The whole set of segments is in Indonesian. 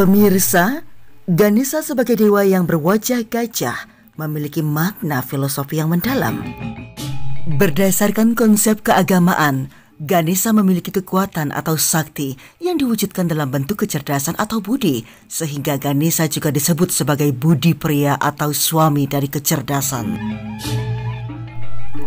Pemirsa, Ganesha sebagai dewa yang berwajah gajah memiliki makna filosofi yang mendalam. Berdasarkan konsep keagamaan, Ganesha memiliki kekuatan atau sakti yang diwujudkan dalam bentuk kecerdasan atau budi, sehingga Ganesha juga disebut sebagai budi pria atau suami dari kecerdasan.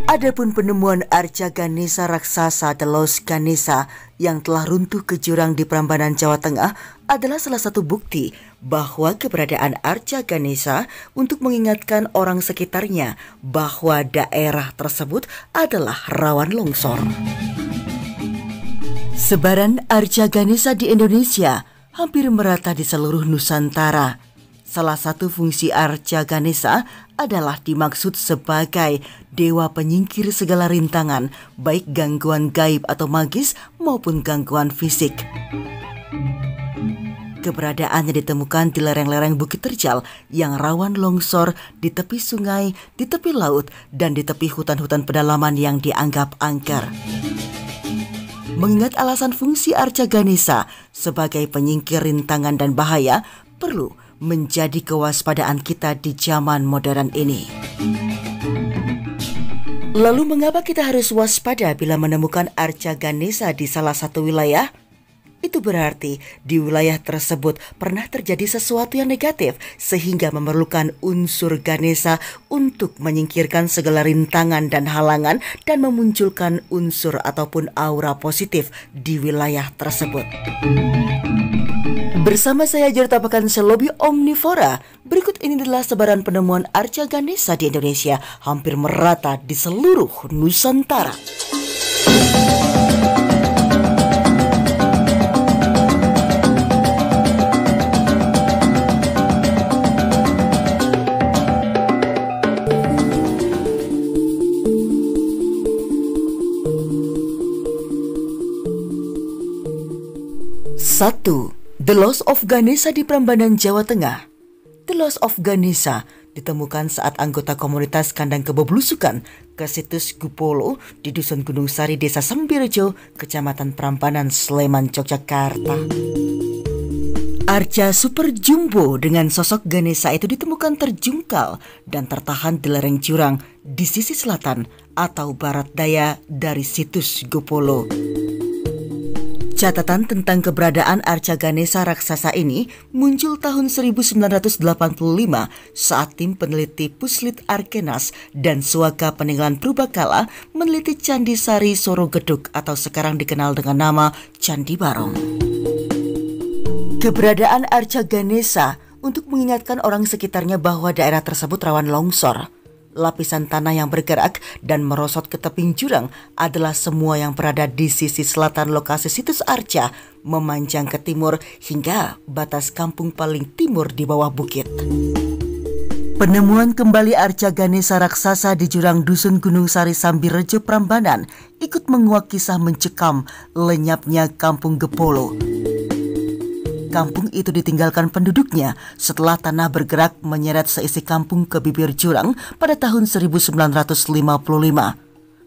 Adapun penemuan arca Ganesha raksasa Telos Ganesha yang telah runtuh ke jurang di Prambanan, Jawa Tengah adalah salah satu bukti bahwa keberadaan arca Ganesha untuk mengingatkan orang sekitarnya bahwa daerah tersebut adalah rawan longsor. Sebaran arca Ganesha di Indonesia hampir merata di seluruh Nusantara. Salah satu fungsi arca Ganesha adalah dimaksud sebagai dewa penyingkir segala rintangan, baik gangguan gaib atau magis maupun gangguan fisik. Keberadaannya ditemukan di lereng-lereng Bukit Terjal yang rawan longsor, di tepi sungai, di tepi laut, dan di tepi hutan-hutan pedalaman yang dianggap angker. Mengingat alasan fungsi arca Ganesha sebagai penyingkir rintangan dan bahaya, perlu menjadi kewaspadaan kita di zaman modern ini. Lalu mengapa kita harus waspada bila menemukan arca Ganesha di salah satu wilayah? Itu berarti di wilayah tersebut pernah terjadi sesuatu yang negatif sehingga memerlukan unsur Ganesha untuk menyingkirkan segala rintangan dan halangan dan memunculkan unsur ataupun aura positif di wilayah tersebut. Bersama saya Jorta Pekan Selobi Omnivora, berikut ini adalah sebaran penemuan arca Ganesha di Indonesia hampir merata di seluruh Nusantara. Satu, The Lost of Ganesha di Prambanan, Jawa Tengah. The Lost of Ganesha ditemukan saat anggota komunitas kandang kebo belusukan ke situs Gupolo di Dusun Gunung Sari, Desa Sembirejo, Kecamatan Prambanan, Sleman, Yogyakarta. Arca super jumbo dengan sosok Ganesha itu ditemukan terjungkal dan tertahan di lereng jurang di sisi selatan atau barat daya dari situs Gupolo. Catatan tentang keberadaan arca Ganesha raksasa ini muncul tahun 1985 saat tim peneliti Puslit Arkenas dan Suaka Peninggalan Purbakala meneliti Candi Sari Sorogeduk atau sekarang dikenal dengan nama Candi Barong. Keberadaan arca Ganesha untuk mengingatkan orang sekitarnya bahwa daerah tersebut rawan longsor. Lapisan tanah yang bergerak dan merosot ke tebing jurang adalah semua yang berada di sisi selatan lokasi situs arca, memanjang ke timur hingga batas kampung paling timur di bawah bukit. Penemuan kembali arca Ganesha raksasa di jurang Dusun Gunung Sari Sambirejo Prambanan ikut menguak kisah mencekam lenyapnya kampung Gepolo. Kampung itu ditinggalkan penduduknya setelah tanah bergerak menyeret seisi kampung ke bibir jurang pada tahun 1955.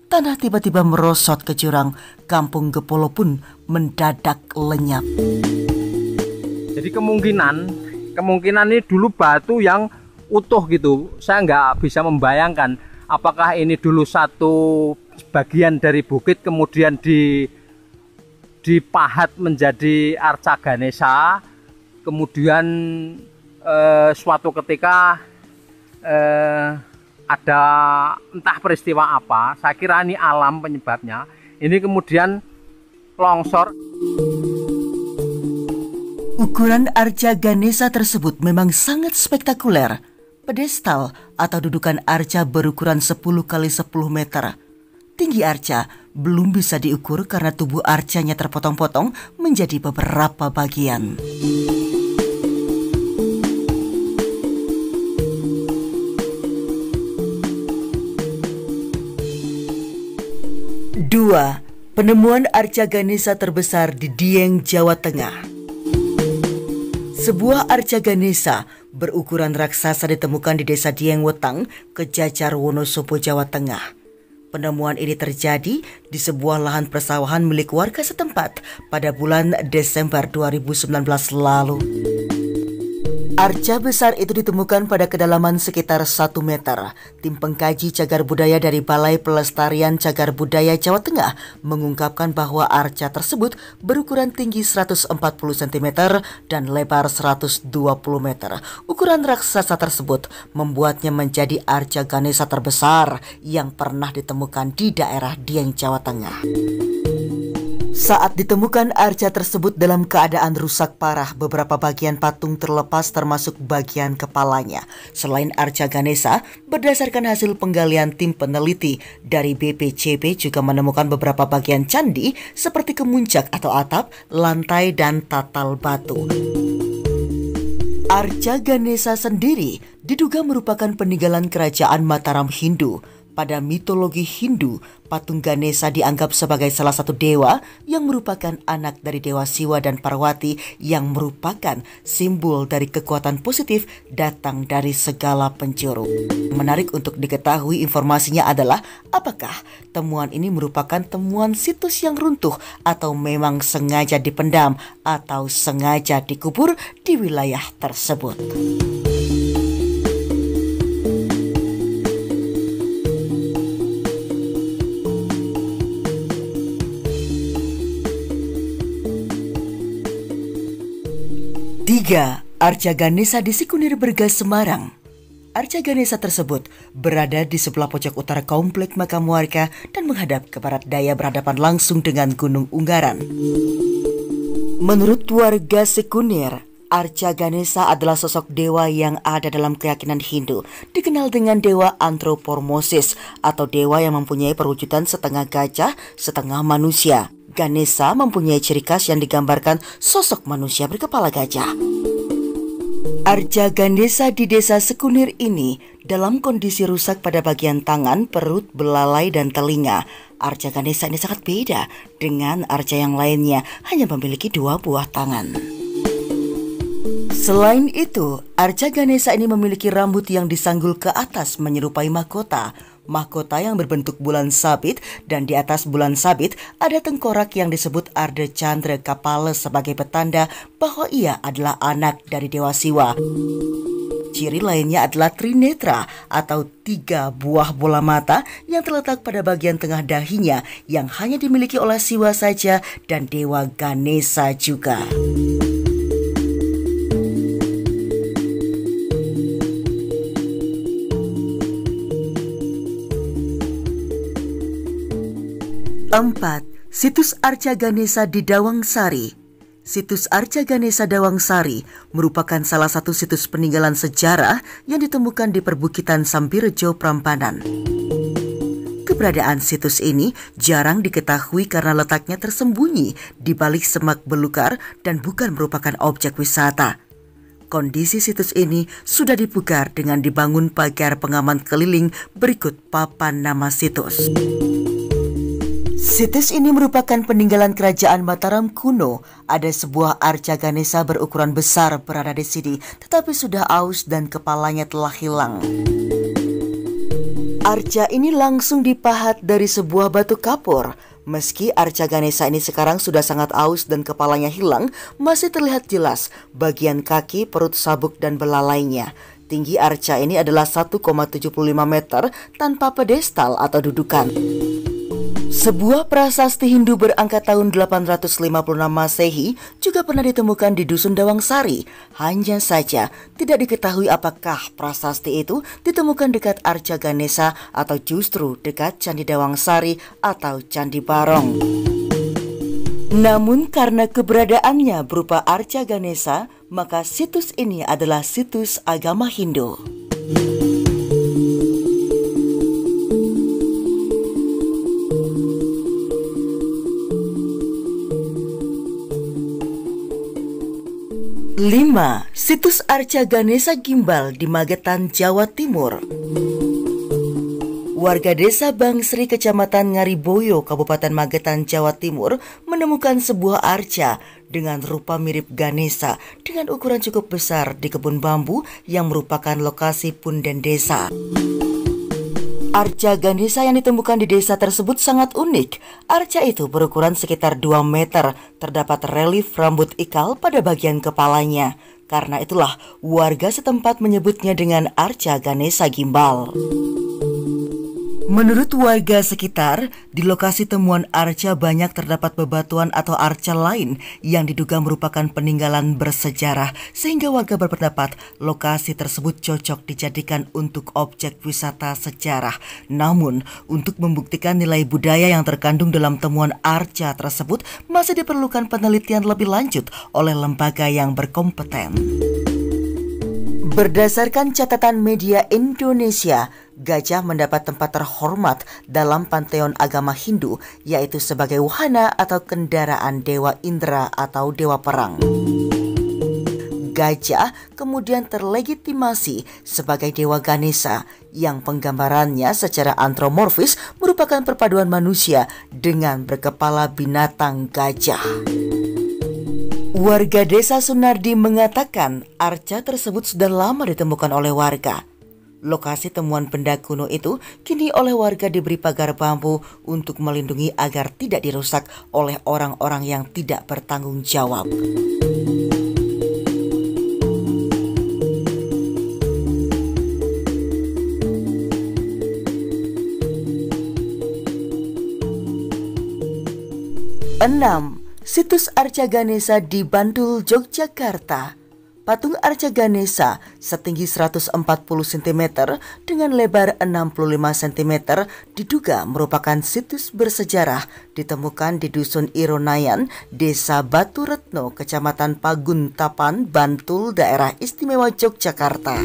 Tanah tiba-tiba merosot ke jurang, kampung Gepolo pun mendadak lenyap. Jadi kemungkinan ini dulu batu yang utuh gitu. Saya nggak bisa membayangkan apakah ini dulu satu bagian dari bukit kemudian dipahat menjadi arca Ganesha, kemudian suatu ketika ada entah peristiwa apa, saya kira ini alam penyebabnya, ini kemudian longsor. Ukuran arca Ganesha tersebut memang sangat spektakuler. Pedestal atau dudukan arca berukuran 10 kali 10 meter. Tinggi arca belum bisa diukur karena tubuh arcanya terpotong-potong menjadi beberapa bagian. Dua, penemuan arca Ganesha terbesar di Dieng, Jawa Tengah. Sebuah arca Ganesha berukuran raksasa ditemukan di Desa Dieng Wetang, Kejajar, Wonosobo, Jawa Tengah. Penemuan ini terjadi di sebuah lahan persawahan milik warga setempat pada bulan Desember 2019 lalu. Arca besar itu ditemukan pada kedalaman sekitar 1 meter. Tim pengkaji cagar budaya dari Balai Pelestarian Cagar Budaya Jawa Tengah mengungkapkan bahwa arca tersebut berukuran tinggi 140 cm dan lebar 120 meter. Ukuran raksasa tersebut membuatnya menjadi arca Ganesha terbesar yang pernah ditemukan di daerah Dieng, Jawa Tengah. Saat ditemukan arca tersebut dalam keadaan rusak parah, beberapa bagian patung terlepas termasuk bagian kepalanya. Selain arca Ganesha, berdasarkan hasil penggalian tim peneliti dari BPCB juga menemukan beberapa bagian candi seperti kemuncak atau atap, lantai, dan tatal batu. Arca Ganesha sendiri diduga merupakan peninggalan kerajaan Mataram Hindu. Pada mitologi Hindu, patung Ganesha dianggap sebagai salah satu dewa yang merupakan anak dari Dewa Siwa dan Parwati yang merupakan simbol dari kekuatan positif datang dari segala penjuru. Menarik untuk diketahui informasinya adalah apakah temuan ini merupakan temuan situs yang runtuh atau memang sengaja dipendam atau sengaja dikubur di wilayah tersebut. Tiga, Arca Ganesha di Sikunir Bergas, Semarang. Arca Ganesha tersebut berada di sebelah pojok utara komplek makam warga dan menghadap ke barat daya berhadapan langsung dengan Gunung Unggaran. Menurut warga Sikunir, Arca Ganesha adalah sosok dewa yang ada dalam keyakinan Hindu, dikenal dengan dewa antropomorphisis atau dewa yang mempunyai perwujudan setengah gajah, setengah manusia. Ganesha mempunyai ciri khas yang digambarkan sosok manusia berkepala gajah. Arca Ganesha di desa Sikunir ini dalam kondisi rusak pada bagian tangan, perut, belalai, dan telinga. Arca Ganesha ini sangat beda dengan arca yang lainnya, hanya memiliki 2 buah tangan. Selain itu, arca Ganesha ini memiliki rambut yang disanggul ke atas menyerupai mahkota. Mahkota yang berbentuk bulan sabit, dan di atas bulan sabit ada tengkorak yang disebut Arda Chandra Kapala sebagai petanda bahwa ia adalah anak dari Dewa Siwa. Ciri lainnya adalah trinetra atau 3 buah bola mata yang terletak pada bagian tengah dahinya yang hanya dimiliki oleh Siwa saja dan Dewa Ganesha juga. Empat, situs Arca Ganesha di Dawang Sari. Situs Arca Ganesha Dawang Sari merupakan salah satu situs peninggalan sejarah yang ditemukan di perbukitan Sambirejo, Prambanan. Keberadaan situs ini jarang diketahui karena letaknya tersembunyi di balik semak belukar dan bukan merupakan objek wisata. Kondisi situs ini sudah dipugar dengan dibangun pagar pengaman keliling berikut papan nama situs. Situs ini merupakan peninggalan kerajaan Mataram kuno. Ada sebuah arca Ganesha berukuran besar berada di sini, tetapi sudah aus dan kepalanya telah hilang. Arca ini langsung dipahat dari sebuah batu kapur. Meski arca Ganesha ini sekarang sudah sangat aus dan kepalanya hilang, masih terlihat jelas bagian kaki, perut, sabuk, dan belalainya. Tinggi arca ini adalah 1,75 meter tanpa pedestal atau dudukan. Sebuah prasasti Hindu berangka tahun 856 Masehi juga pernah ditemukan di Dusun Dawang Sari. Hanya saja tidak diketahui apakah prasasti itu ditemukan dekat arca Ganesha atau justru dekat Candi Dawang Sari atau Candi Barong. Namun karena keberadaannya berupa arca Ganesha, maka situs ini adalah situs agama Hindu. Lima, situs Arca Ganesha Gimbal di Magetan, Jawa Timur. Warga desa Bangsri, Kecamatan Ngariboyo, Kabupaten Magetan, Jawa Timur menemukan sebuah arca dengan rupa mirip Ganesha dengan ukuran cukup besar di kebun bambu yang merupakan lokasi punden desa. Arca Ganesha yang ditemukan di desa tersebut sangat unik. Arca itu berukuran sekitar 2 meter. Terdapat relief rambut ikal pada bagian kepalanya. Karena itulah warga setempat menyebutnya dengan Arca Ganesha Gimbal. Menurut warga sekitar, di lokasi temuan arca banyak terdapat bebatuan atau arca lain yang diduga merupakan peninggalan bersejarah, sehingga warga berpendapat lokasi tersebut cocok dijadikan untuk objek wisata sejarah. Namun, untuk membuktikan nilai budaya yang terkandung dalam temuan arca tersebut masih diperlukan penelitian lebih lanjut oleh lembaga yang berkompeten. Berdasarkan catatan media Indonesia, gajah mendapat tempat terhormat dalam panteon agama Hindu, yaitu sebagai wahana atau kendaraan Dewa Indra atau Dewa Perang. Gajah kemudian terlegitimasi sebagai Dewa Ganesha, yang penggambarannya secara antropomorfis merupakan perpaduan manusia dengan berkepala binatang gajah. Warga desa Sunardi mengatakan arca tersebut sudah lama ditemukan oleh warga. Lokasi temuan benda kuno itu kini oleh warga diberi pagar bambu untuk melindungi agar tidak dirusak oleh orang-orang yang tidak bertanggung jawab. Enam. Situs Arca Ganesha di Bantul, Yogyakarta. Patung Arca Ganesha setinggi 140 cm dengan lebar 65 cm diduga merupakan situs bersejarah ditemukan di Dusun Ironayan, Desa Batu Retno, Kecamatan Paguntapan, Bantul, Daerah Istimewa Yogyakarta.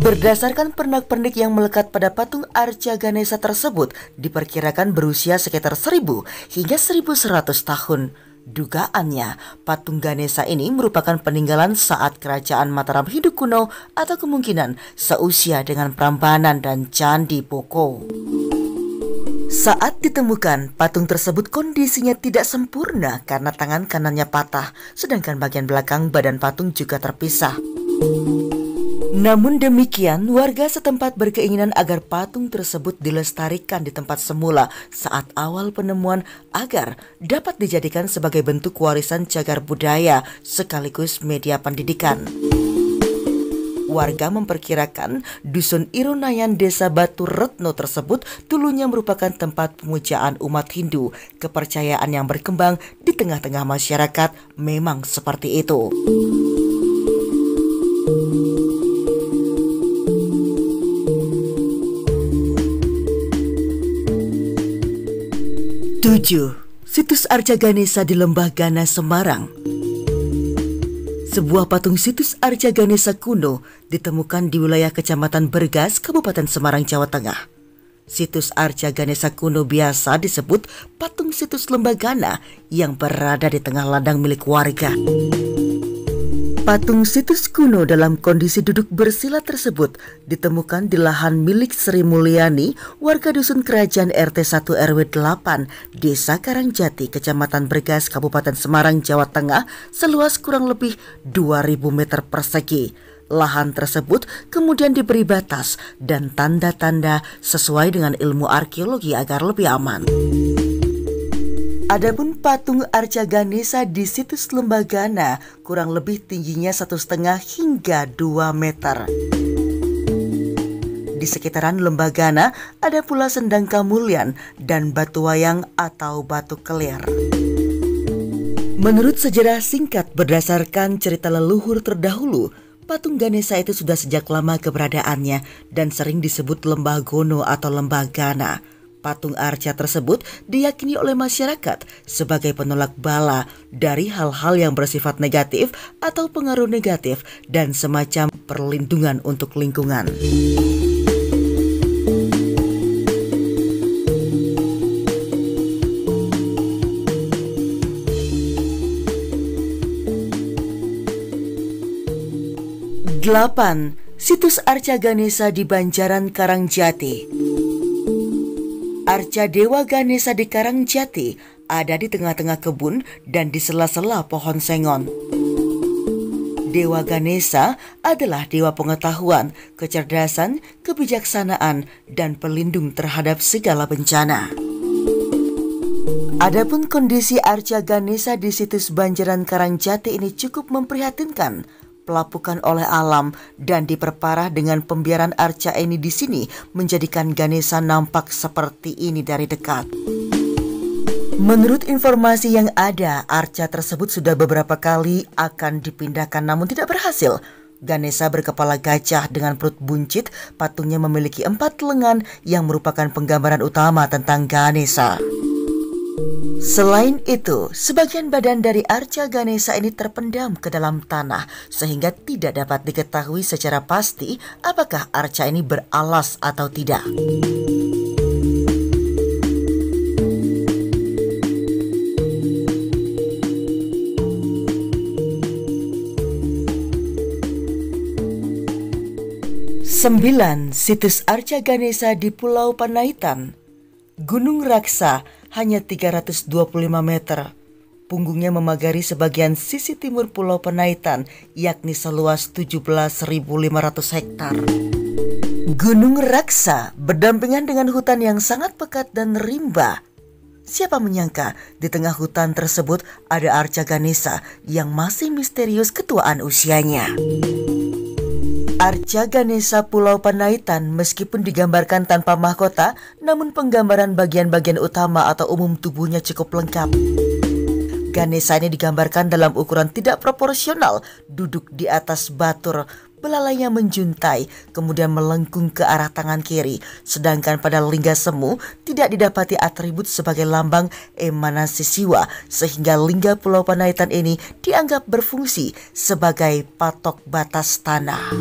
Berdasarkan pernak-pernik yang melekat pada patung Arca Ganesha tersebut, diperkirakan berusia sekitar 1000 hingga 1100 tahun. Dugaannya, patung Ganesha ini merupakan peninggalan saat kerajaan Mataram Hindu kuno atau kemungkinan seusia dengan Prambanan dan Candi Boko. Saat ditemukan, patung tersebut kondisinya tidak sempurna karena tangan kanannya patah, sedangkan bagian belakang badan patung juga terpisah. Namun demikian, warga setempat berkeinginan agar patung tersebut dilestarikan di tempat semula saat awal penemuan agar dapat dijadikan sebagai bentuk warisan cagar budaya sekaligus media pendidikan. Warga memperkirakan Dusun Ironayan Desa Batu Retno tersebut dulunya merupakan tempat pemujaan umat Hindu. Kepercayaan yang berkembang di tengah-tengah masyarakat memang seperti itu. 7. Situs Arca Ganesha di Lembah Gana, Semarang. Sebuah patung situs Arca Ganesha kuno ditemukan di wilayah Kecamatan Bergas, Kabupaten Semarang, Jawa Tengah. Situs Arca Ganesha kuno biasa disebut patung situs Lembah Gana yang berada di tengah ladang milik warga. Patung situs kuno dalam kondisi duduk bersila tersebut ditemukan di lahan milik Sri Mulyani, warga dusun Kerajaan RT 1 RW 8, Desa Karangjati, Kecamatan Bergas, Kabupaten Semarang, Jawa Tengah, seluas kurang lebih 2000 meter persegi. Lahan tersebut kemudian diberi batas dan tanda-tanda sesuai dengan ilmu arkeologi agar lebih aman. Adapun patung Arca Ganesha di situs Lembah Gana kurang lebih tingginya 1,5 hingga 2 meter. Di sekitaran Lembah Gana ada pula Sendang Kamulyan dan Batu Wayang atau Batu Kelir. Menurut sejarah singkat berdasarkan cerita leluhur terdahulu, patung Ganesha itu sudah sejak lama keberadaannya dan sering disebut Lembah Gono atau Lembah Gana. Patung arca tersebut diyakini oleh masyarakat sebagai penolak bala dari hal-hal yang bersifat negatif atau pengaruh negatif dan semacam perlindungan untuk lingkungan. Delapan. Situs Arca Ganesha di Banjaran Karangjati. Arca Dewa Ganesha di Karangjati ada di tengah-tengah kebun dan di sela-sela pohon sengon. Dewa Ganesha adalah dewa pengetahuan, kecerdasan, kebijaksanaan, dan pelindung terhadap segala bencana. Adapun kondisi Arca Ganesha di situs Banjaran Karangjati ini cukup memprihatinkan. Pelapukan oleh alam dan diperparah dengan pembiaran arca ini di sini menjadikan Ganesha nampak seperti ini dari dekat. Menurut informasi yang ada, arca tersebut sudah beberapa kali akan dipindahkan namun tidak berhasil. Ganesha berkepala gajah dengan perut buncit, patungnya memiliki 4 lengan yang merupakan penggambaran utama tentang Ganesha. Selain itu, sebagian badan dari arca Ganesha ini terpendam ke dalam tanah sehingga tidak dapat diketahui secara pasti apakah arca ini beralas atau tidak. Sembilan, situs arca Ganesha di Pulau Panaitan. Gunung Raksa hanya 325 meter. Punggungnya memagari sebagian sisi timur Pulau Panaitan, yakni seluas 17.500 hektar. Gunung Raksa berdampingan dengan hutan yang sangat pekat dan rimba. Siapa menyangka di tengah hutan tersebut ada arca Ganesha yang masih misterius ketuaan usianya. Arca Ganesha Pulau Panaitan meskipun digambarkan tanpa mahkota, namun penggambaran bagian-bagian utama atau umum tubuhnya cukup lengkap. Ganesha ini digambarkan dalam ukuran tidak proporsional, duduk di atas batur, belalainya menjuntai, kemudian melengkung ke arah tangan kiri. Sedangkan pada lingga semu tidak didapati atribut sebagai lambang emanasi siwa, sehingga lingga Pulau Panaitan ini dianggap berfungsi sebagai patok batas tanah.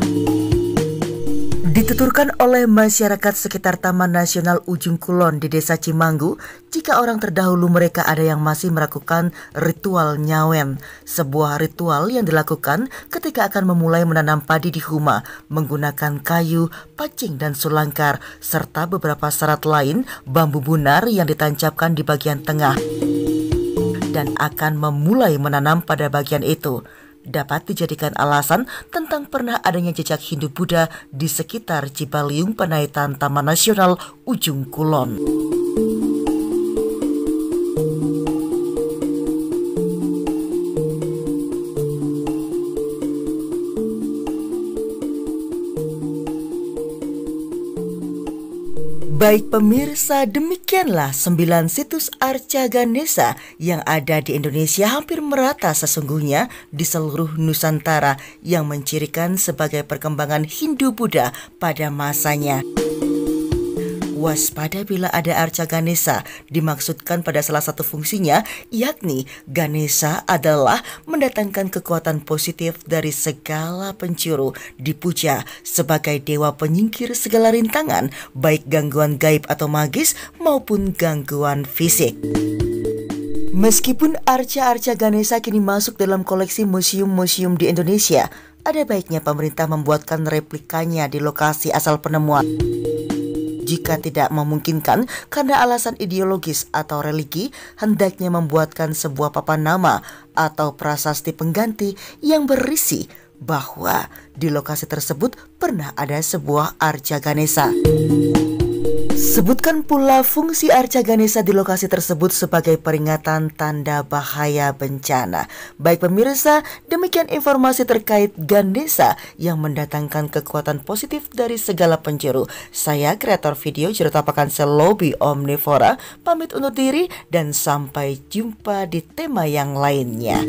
Dituturkan oleh masyarakat sekitar Taman Nasional Ujung Kulon di Desa Cimanggu, jika orang terdahulu mereka ada yang masih melakukan ritual nyawen, sebuah ritual yang dilakukan ketika akan memulai menanam padi di huma menggunakan kayu, pacing dan sulangkar, serta beberapa syarat lain bambu bunar yang ditancapkan di bagian tengah dan akan memulai menanam pada bagian itu. Dapat dijadikan alasan tentang pernah adanya jejak Hindu-Buddha di sekitar Cipaliung Panaitan Taman Nasional Ujung Kulon. Baik pemirsa, demikianlah 9 situs arca Ganesha yang ada di Indonesia hampir merata sesungguhnya di seluruh Nusantara yang mencirikan sebagai perkembangan Hindu-Buddha pada masanya. Waspada bila ada arca Ganesha, dimaksudkan pada salah satu fungsinya, yakni Ganesha adalah mendatangkan kekuatan positif dari segala penjuru, dipuja sebagai dewa penyingkir segala rintangan, baik gangguan gaib atau magis maupun gangguan fisik. Meskipun arca-arca Ganesha kini masuk dalam koleksi museum-museum di Indonesia, ada baiknya pemerintah membuatkan replikanya di lokasi asal penemuan. Jika tidak memungkinkan karena alasan ideologis atau religi, hendaknya membuatkan sebuah papan nama atau prasasti pengganti yang berisi bahwa di lokasi tersebut pernah ada sebuah arca Ganesha. Sebutkan pula fungsi arca Ganesha di lokasi tersebut sebagai peringatan tanda bahaya bencana. Baik pemirsa, demikian informasi terkait Ganesha yang mendatangkan kekuatan positif dari segala penjuru. Saya kreator video Cerita Pakansel Lobby Omnivora, pamit undur diri dan sampai jumpa di tema yang lainnya.